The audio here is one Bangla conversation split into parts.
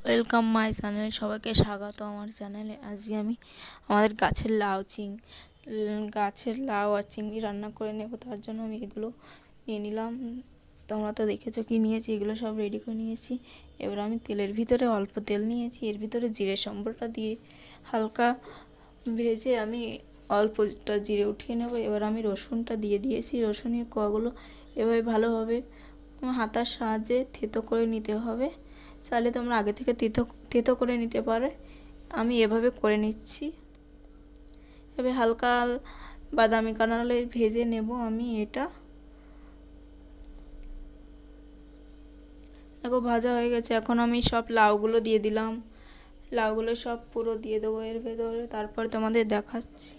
ওয়েলকাম মাই চ্যানেলে সবাইকে স্বাগত আমার চ্যানেলে। আজকে আমি আমাদের গাছের লাউ আর চিংড়ি রান্না করে নেব। তার জন্য আমি এগুলো নিয়ে নিলাম। তোমরা তো দেখেছো কি নিয়েছি, এগুলো সব রেডি করে নিয়েছি। এবার আমি তেলের ভিতরে অল্প তেল নিয়েছি, এর ভিতরে জিরে সম্বরটা দিয়ে হালকা ভেজে আমি অল্পটা জিরে উঠিয়ে নেব। এবার আমি রসুনটা দিয়ে দিয়েছি, রসুনের কোয়াগুলো এভাবে ভালোভাবে হাতার সাহায্যে থেতো করে নিতে হবে। চাইলে তোমরা আগে থেকে থেতো করে নিতে পারে, আমি এভাবে করে নিচ্ছি। এভাবে হালকা বাদামি কালারে ভেজে নেব আমি এটা। দেখো ভাজা হয়ে গেছে। এখন আমি সব লাউগুলো দিয়ে দিলাম, লাউগুলো সব পুরো দিয়ে দেবো এর ভেতরে। তারপর তোমাদের দেখাচ্ছি।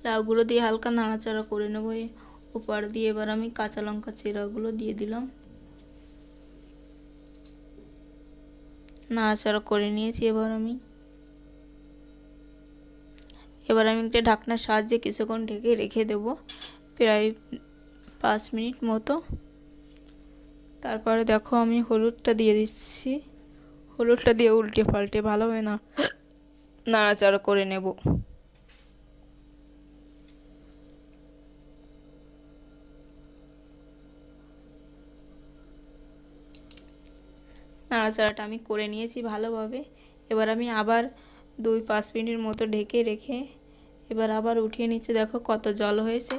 লাউগুলো দিয়ে হালকা নাড়াচাড়া করে নেবো উপর দিয়ে। এবার আমি কাঁচা লঙ্কা চেরাগুলো দিয়ে দিলাম, নাড়াচাড়া করে নিয়েছি। এবার আমি একটা ঢাকনার সাহায্যে কিছুক্ষণ ঢেকে রেখে দেব, প্রায় 5 মিনিট মতো। তারপরে দেখো আমি হলুদটা দিয়ে দিচ্ছি, হলুদটা দিয়ে উল্টে পাল্টে ভালোভাবে নাড়াচাড়া করে নেব। নাড়াচাড়াটা আমি করে নিয়েছি ভালোভাবে। এবার আমি আবার 2-5 মিনিট মতো ঢেকে রেখে এবার আবার উঠিয়ে নিচ্ছি। দেখো কত জল হয়েছে।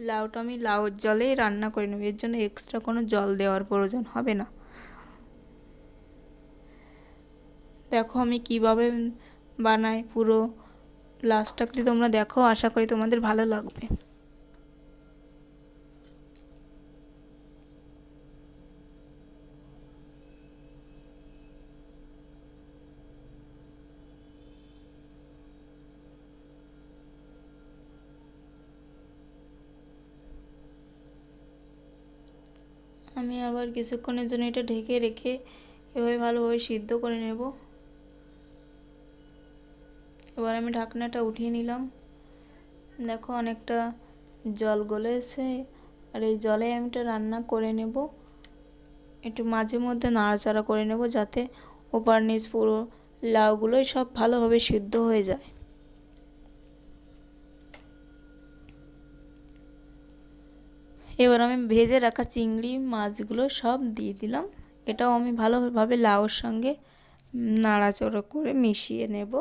লাউটা আমি লাউর জলেই রান্না করে নেব, এর জন্য এক্সট্রা কোনো জল দেওয়ার প্রয়োজন হবে না। দেখো আমি কিভাবে বানাই, পুরো লাস্টটা তোমরা দেখো, আশা করি তোমাদের ভালো লাগবে। আমি আবার কিছুক্ষণের জন্য এটা ঢেকে রেখে এভাবে ভালোভাবে সিদ্ধ করে নেব। এবার আমি ঢাকনাটা উঠিয়ে নিলাম। দেখো অনেকটা জল গলেছে, আর এই জলে আমি এটা রান্না করে নেব। একটু মাঝে মধ্যে নাড়াচাড়া করে নেব যাতে ওপর নিচ পুরো লাউগুলোই সব ভালোভাবে সিদ্ধ হয়ে যায়। এবার আমি ভেজে রাখা চিংড়ি মাছগুলো সব দিয়ে দিলাম। এটাও আমি ভালোভাবে লাউর সঙ্গে নাড়াচাড়া করে মিশিয়ে নেব।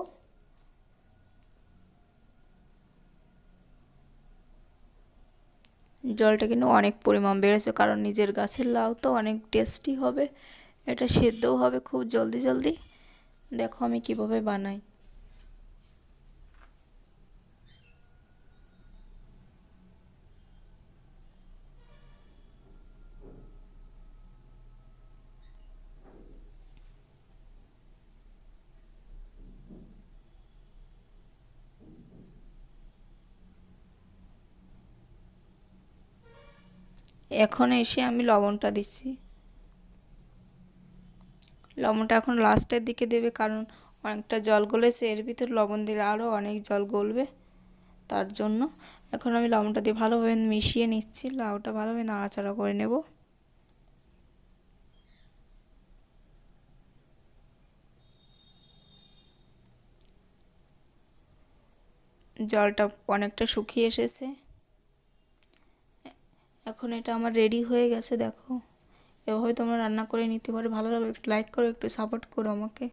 জলটা কিন্তু অনেক পরিমাণ বেড়েছে, কারণ নিজের গাছের লাউ তো অনেক টেস্টি হবে, এটা সেদ্ধও হবে খুব জলদি জলদি। দেখো আমি কিভাবে বানাই। এখন এসে আমি লবণটা দিচ্ছি। লবণটা এখন লাস্টের দিকে দেবে, কারণ অনেকটা জল গলেছে, এর ভিতর লবণ দিলে আরও অনেক জল গলবে। তার জন্য এখন আমি লবণটা দিয়ে ভালোভাবে মিশিয়ে নিচ্ছি, লাউটা ভালোভাবে নাড়াচাড়া করে নেব। জলটা অনেকটা শুকিয়ে এসেছে। এখন এটা আমার রেডি হয়ে গেছে। দেখো এভাবে তোমরা রান্না করে নিতে পারো। ভালো লাগবে একটু লাইক করো, একটু সাপোর্ট করো আমাকে।